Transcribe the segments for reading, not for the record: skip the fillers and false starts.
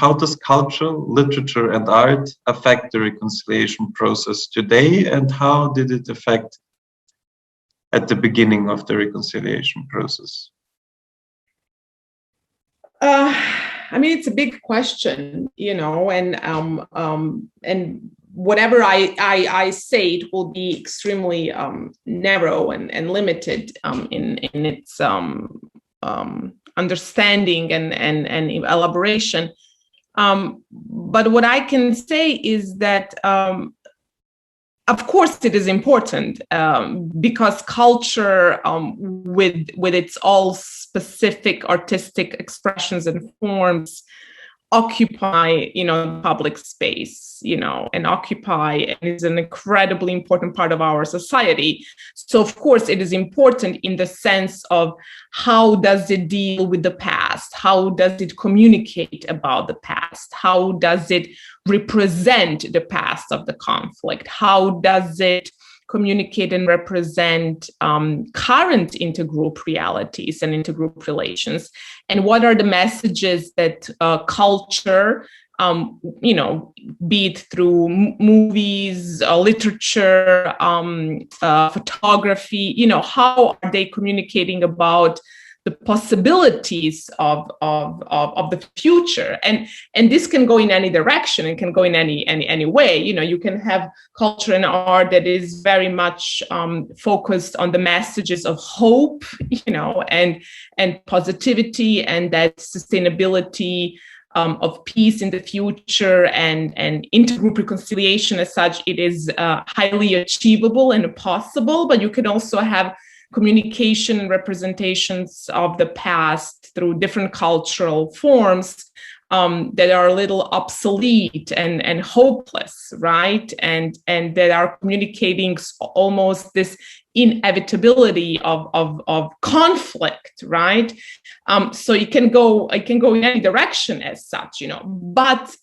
how does culture, literature, and art affect the reconciliation process today, and how did it affect at the beginning of the reconciliation process? I mean, it's a big question, you know, and whatever I say, it will be extremely narrow and limited in its understanding and elaboration. But what I can say is that, of course, it is important because culture, with its all specific artistic expressions and forms, occupy, you know, public space, you know, and is an incredibly important part of our society. So of course it is important in the sense of how does it deal with the past? How does it communicate about the past? How does it represent the past of the conflict? How does it communicate and represent current intergroup realities and intergroup relations? And what are the messages that culture, you know, be it through movies, literature, photography, you know, how are they communicating about the possibilities of the future? And this can go in any direction. It can go in any way. You know, you can have culture and art that is very much focused on the messages of hope, you know, and positivity, and that sustainability of peace in the future, and intergroup reconciliation as such. It is highly achievable and possible, but you can also have communication and representations of the past through different cultural forms that are a little obsolete and hopeless, right? And that are communicating almost this inevitability of conflict, right? So it can go in any direction as such, you know. But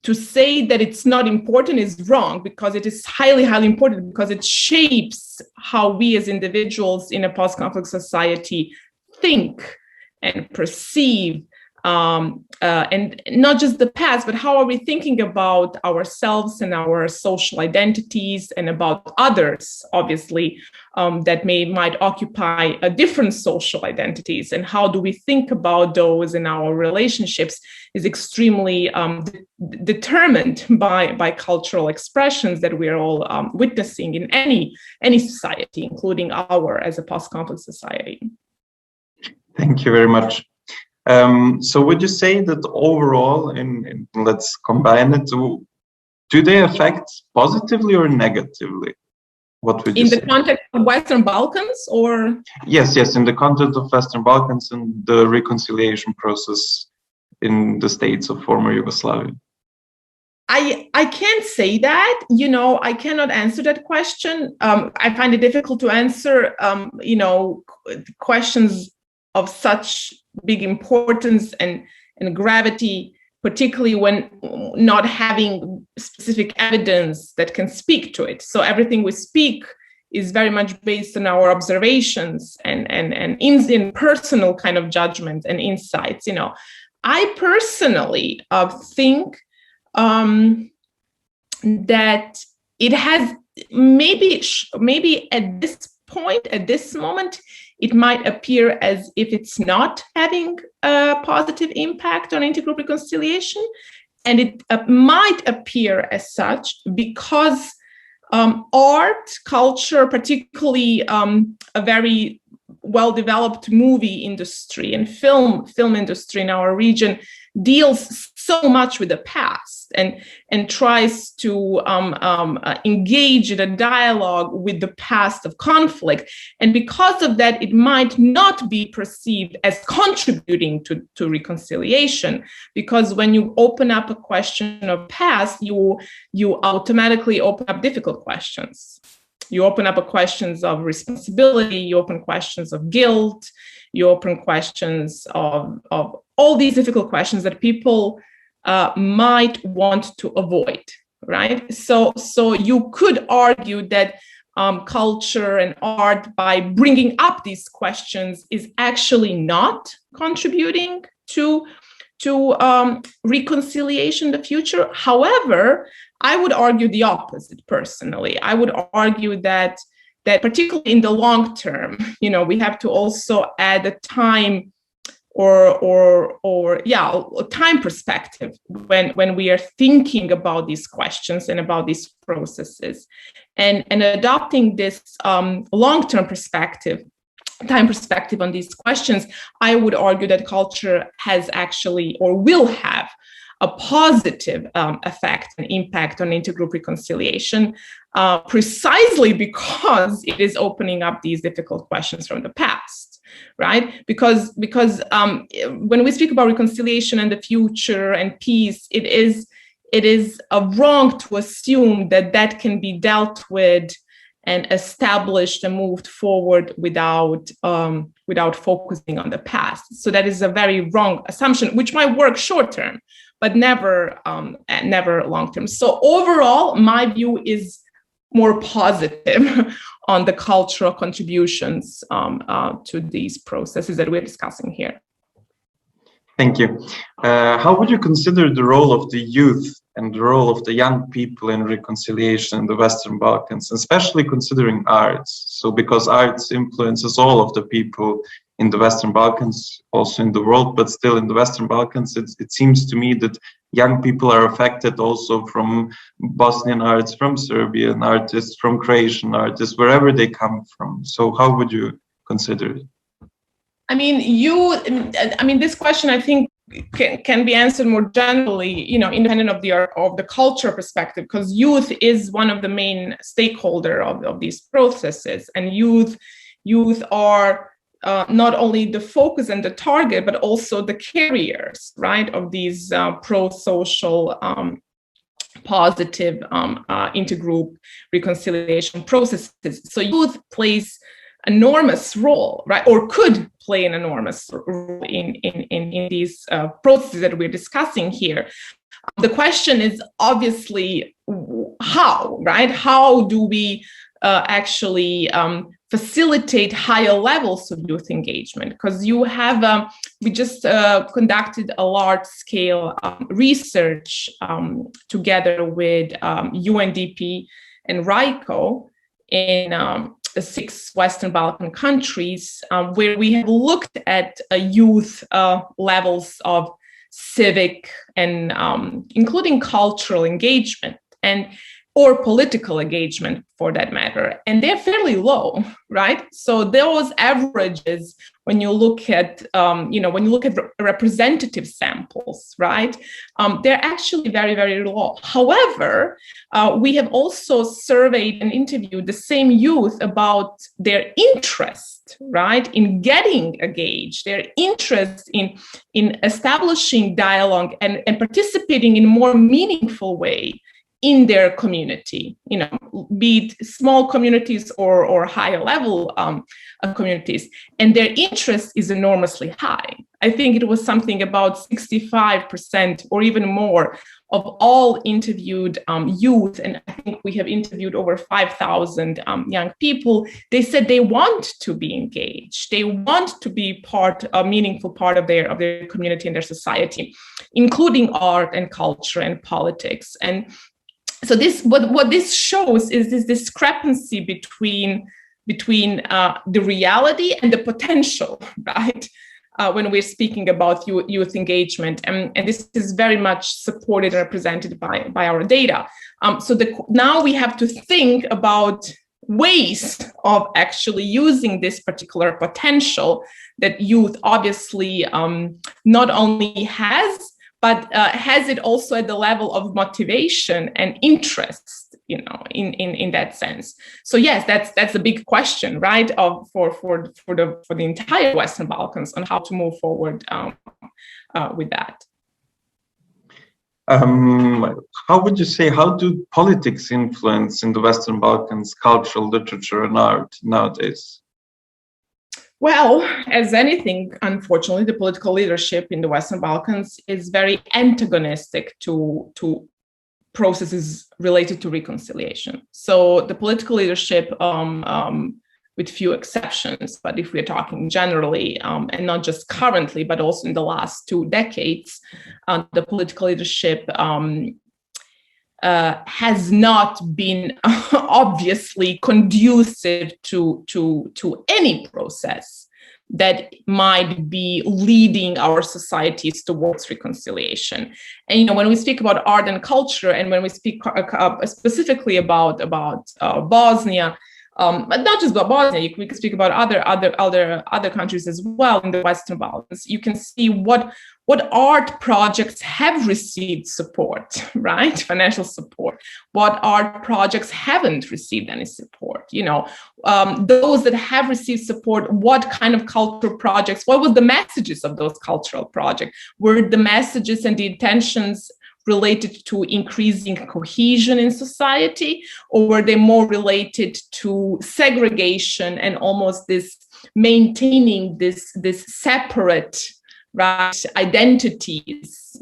to say that it's not important is wrong, because it is highly, highly important, because it shapes how we as individuals in a post-conflict society think and perceive, and not just the past, but how are we thinking about ourselves and our social identities, and about others, obviously, that might occupy a different social identities, and how do we think about those in our relationships is extremely determined by cultural expressions that we are all witnessing in any society, including our as a post-conflict society. Thank you very much. So would you say that overall, in let's combine it, do they affect positively or negatively? What would you say? In the context of Western Balkans, or? Yes, in the context of Western Balkans and the reconciliation process in the states of former Yugoslavia. I can't say that, you know, I cannot answer that question. I find it difficult to answer, you know, questions of such big importance and gravity, particularly when not having specific evidence that can speak to it. So everything we speak is very much based on our observations and in personal kind of judgment and insights. You know, I personally think that it has maybe at this point, at this moment, it might appear as if it's not having a positive impact on intergroup reconciliation. And it might appear as such because art, culture, particularly a very well-developed movie industry and film industry in our region, deals so much with the past and tries to engage in a dialogue with the past of conflict. And because of that, it might not be perceived as contributing to reconciliation, because when you open up a question of past, you automatically open up difficult questions. You open up questions of responsibility, you open questions of guilt, you open questions of all these difficult questions that people might want to avoid, right? So you could argue that culture and art, by bringing up these questions, is actually not contributing to reconciliation in the future. However, I would argue the opposite personally. I would argue that particularly in the long term, we have to also add a time a time perspective when we are thinking about these questions and about these processes, and adopting this long-term perspective, time perspective on these questions. I would argue that culture has actually, or will have, a positive effect and impact on intergroup reconciliation, precisely because it is opening up these difficult questions from the past, right? Because when we speak about reconciliation and the future and peace, it is wrong to assume that can be dealt with and established and moved forward without focusing on the past. So that is a very wrong assumption, which might work short term, but never long term. So overall, my view is more positive on the cultural contributions to these processes that we're discussing here. Thank you. How would you consider the role of the youth and the role of the young people in reconciliation in the Western Balkans, especially considering arts? So because arts influences all of the people in the Western Balkans, also in the world, but still in the Western Balkans, it seems to me that young people are affected also from Bosnian arts, from Serbian artists, from Croatian artists, wherever they come from. So how would you consider it? This question, I think, can be answered more generally, independent of the culture perspective, because youth is one of the main stakeholder of these processes, and youth are not only the focus and the target, but also the carriers, right, of these pro-social, positive intergroup reconciliation processes. So youth plays enormous role, right, or could play an enormous role in these processes that we're discussing here. The question is obviously how, right? How do we actually facilitate higher levels of youth engagement? Because you have, we just conducted a large-scale research together with UNDP and RICO in 6 Western Balkan countries, where we have looked at youth levels of civic and including cultural engagement or political engagement for that matter, and they're fairly low, right? So those averages, when you look at representative samples, right, they're actually very, very low. However, we have also surveyed and interviewed the same youth about their interest, right, in getting engaged, their interest in establishing dialogue and participating in a more meaningful way in their community, be it small communities or higher level communities. And their interest is enormously high. I think it was something about 65% or even more of all interviewed youth, and I think we have interviewed over 5,000 young people. They said they want to be engaged. They want to be a meaningful part of their community and their society, including art and culture and politics. And so what this shows is this discrepancy between the reality and the potential, right? When we're speaking about youth engagement, and this is very much supported and represented by our data. So now we have to think about ways of actually using this particular potential that youth obviously not only has, but has it also at the level of motivation and interest, in that sense. So yes, that's a big question, right? For the entire Western Balkans on how to move forward with that. How would you say, how do politics influence in the Western Balkans cultural literature and art nowadays? Well, as anything, unfortunately, the political leadership in the Western Balkans is very antagonistic to processes related to reconciliation. So the political leadership with few exceptions. But if we're talking generally, and not just currently, but also in the last 2 decades, the political leadership has not been obviously conducive to any process that might be leading our societies towards reconciliation. And when we speak about art and culture, and when we speak specifically about Bosnia, but not just about Bosnia, we can speak about other countries as well in the Western Balkans. You can see what art projects have received support, right? Financial support. What art projects haven't received any support. Those that have received support, what kind of cultural projects? What were the messages of those cultural projects? Were the messages and the intentions related to increasing cohesion in society, or were they more related to segregation and almost this maintaining this separate, right, identities,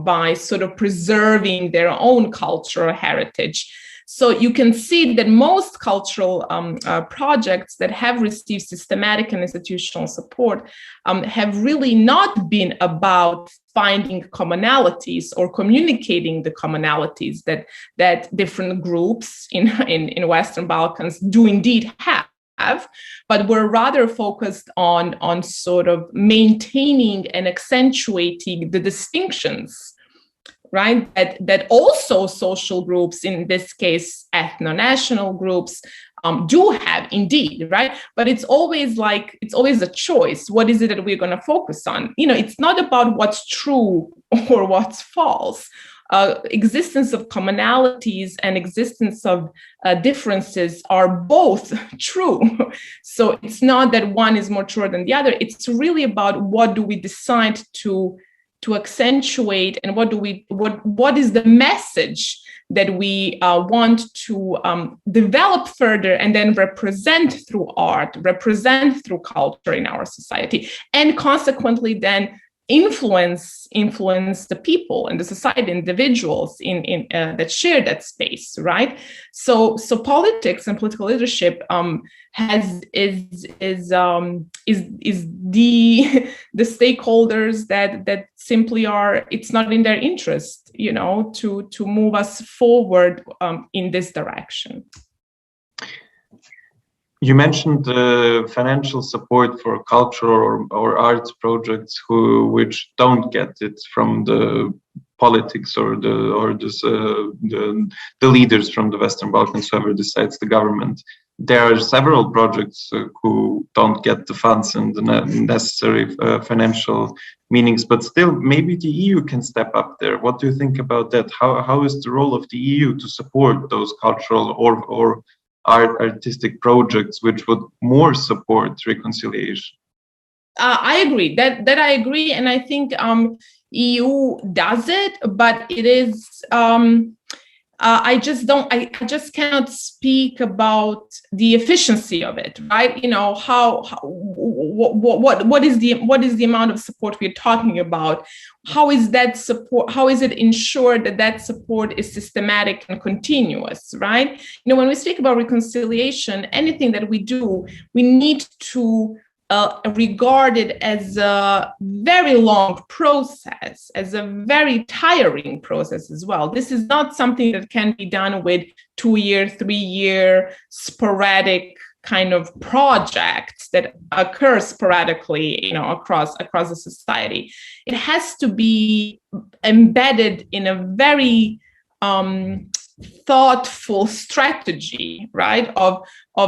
by sort of preserving their own cultural heritage? So you can see that most cultural projects that have received systematic and institutional support have really not been about finding commonalities or communicating the commonalities that different groups in Western Balkans do indeed have, but we're rather focused on sort of maintaining and accentuating the distinctions, right, that also social groups, in this case ethno-national groups, do have indeed, right? But it's always a choice. What is it that we're going to focus on? It's not about what's true or what's false. Existence of commonalities and existence of differences are both true. So it's not that one is more true than the other. It's really about what do we decide to accentuate, and what is the message that we want to develop further and then represent through art, represent through culture in our society, and consequently then influence the people and the society, individuals in that share that space, right? So politics and political leadership is the stakeholders that simply are, it's not in their interest, to move us forward in this direction. You mentioned financial support for cultural or arts projects which don't get it from the politics or the leaders from the Western Balkans, whoever decides the government. There are several projects who don't get the funds and the necessary financial meanings, but still maybe the EU can step up there. What do you think about that? How is the role of the EU to support those cultural or artistic projects which would more support reconciliation? I agree that I agree, and I think EU does it, but it is I just cannot speak about the efficiency of it, right? What is the amount of support we're talking about? How is that support? How is it ensured that support is systematic and continuous, right? When we speak about reconciliation, anything that we do, we need to regard it as a very long process, as a very tiring process as well. This is not something that can be done with 2-year, 3-year sporadic kind of projects that occur sporadically, across the society. It has to be embedded in a very thoughtful strategy, right, of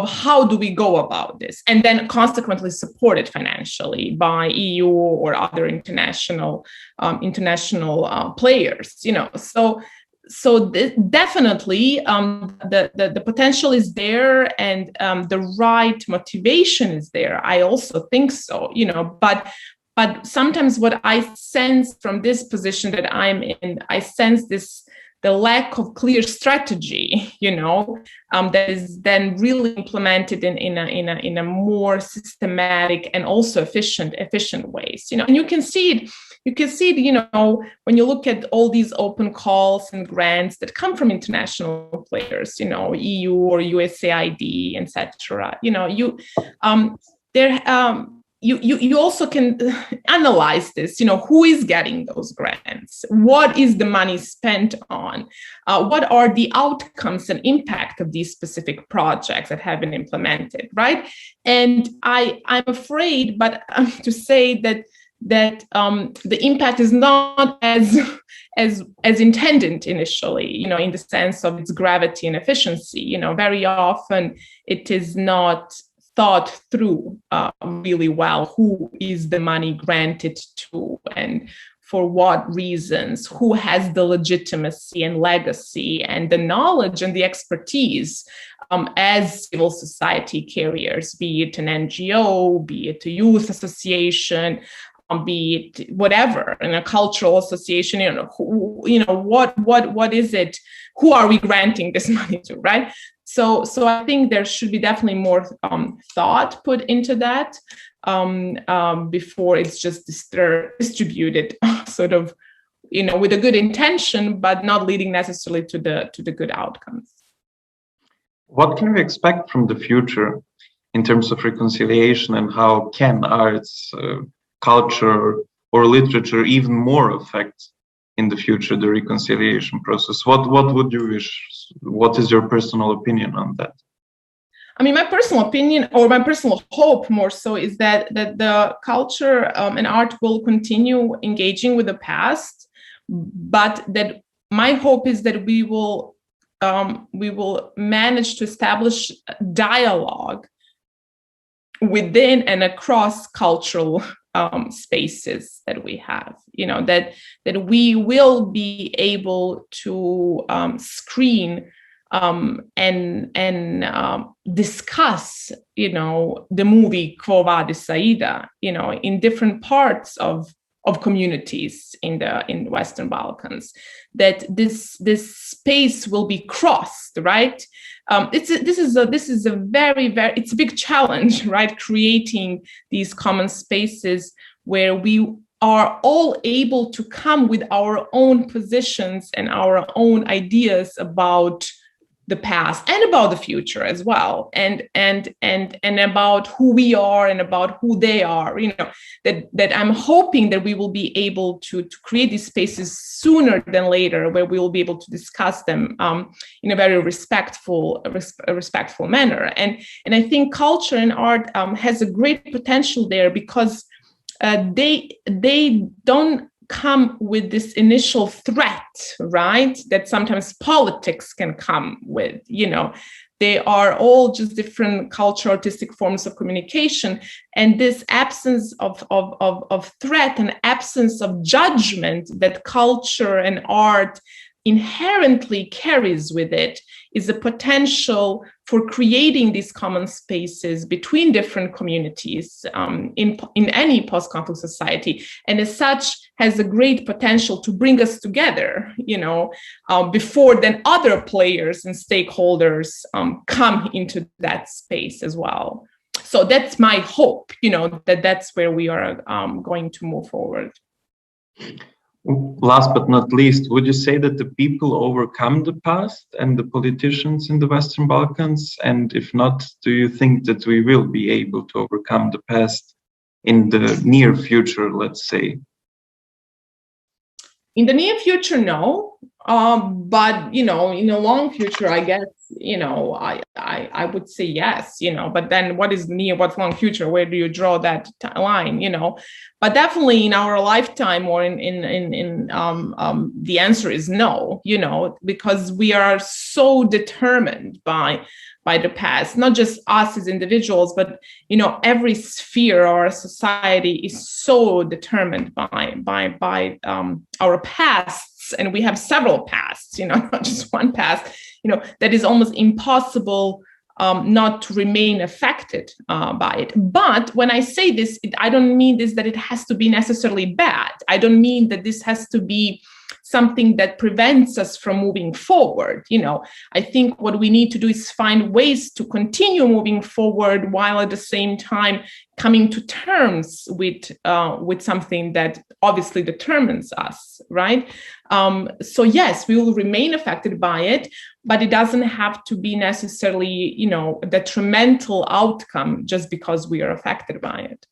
how do we go about this, and then consequently supported financially by EU or other international players. So definitely the potential is there, and the right motivation is there. I also think so, but sometimes what I sense from this position that I'm in, I sense the lack of clear strategy, that is then really implemented in a more systematic and also efficient ways, and you can see it you can see, you know, when you look at all these open calls and grants that come from international players, you know, EU or USAID, etc. You know, you also can analyze this, you know, who is getting those grants? What is the money spent on? What are the outcomes and impact of these specific projects that have been implemented, right? And I'm afraid, but to say that the impact is not as intended initially, you know, in the sense of its gravity and efficiency. You know, very often it is not thought through really well. Who is the money granted to, and for what reasons? Who has the legitimacy and legacy and the knowledge and the expertise as civil society carriers, be it an NGO, be it a youth association, be it whatever, in a cultural association, you know, what is it? Who are we granting this money to, right? So I think there should be definitely more thought put into that before it's just distributed sort of, you know, with a good intention, but not leading necessarily to the good outcomes. What can we expect from the future in terms of reconciliation, and how can arts, culture, or literature even more affect in the future the reconciliation process? What would you wish? What is your personal opinion on that? I mean, my personal opinion, or my personal hope more so, is that the culture and art will continue engaging with the past, but that my hope is that we will manage to establish dialogue within and across cultural spaces that we have, you know, that we will be able to screen and discuss, you know, the movie Quo Vadis Aida, you know, in different parts of communities in the Western Balkans, that this space will be crossed, right? This is a very it's a big challenge, right? Creating these common spaces where we are all able to come with our own positions and our own ideas about the past and about the future as well, and about who we are and about who they are, you know, that I'm hoping that we will be able to create these spaces sooner than later, where we will be able to discuss them in a very respectful manner. And I think culture and art has a great potential there, because they don't come with this initial threat, right? That sometimes politics can come with, you know. They are all just different cultural, artistic forms of communication. And this absence of threat and absence of judgment that culture and art inherently carries with it is a potential for creating these common spaces between different communities in any post-conflict society, and as such has a great potential to bring us together, you know, before then other players and stakeholders come into that space as well. So that's my hope, you know, that's where we are going to move forward. Last but not least, would you say that the people overcome the past and the politicians in the Western Balkans? And if not, do you think that we will be able to overcome the past in the near future, let's say? In the near future, no. But, you know, in the long future, I guess, you know, I would say yes, you know, but then what is near, what's long future? Where do you draw that line, you know? But definitely in our lifetime, or the answer is no, you know, because we are so determined by the past, not just us as individuals, but, you know, every sphere of our society is so determined by our pasts, and we have several pasts, you know, not just one past, you know, that is almost impossible not to remain affected by it. But when I say this, I don't mean this that it has to be necessarily bad. I don't mean that this has to be something that prevents us from moving forward. You know, I think what we need to do is find ways to continue moving forward while at the same time coming to terms with something that obviously determines us, right? So yes, we will remain affected by it, but it doesn't have to be necessarily, you know, a detrimental outcome just because we are affected by it.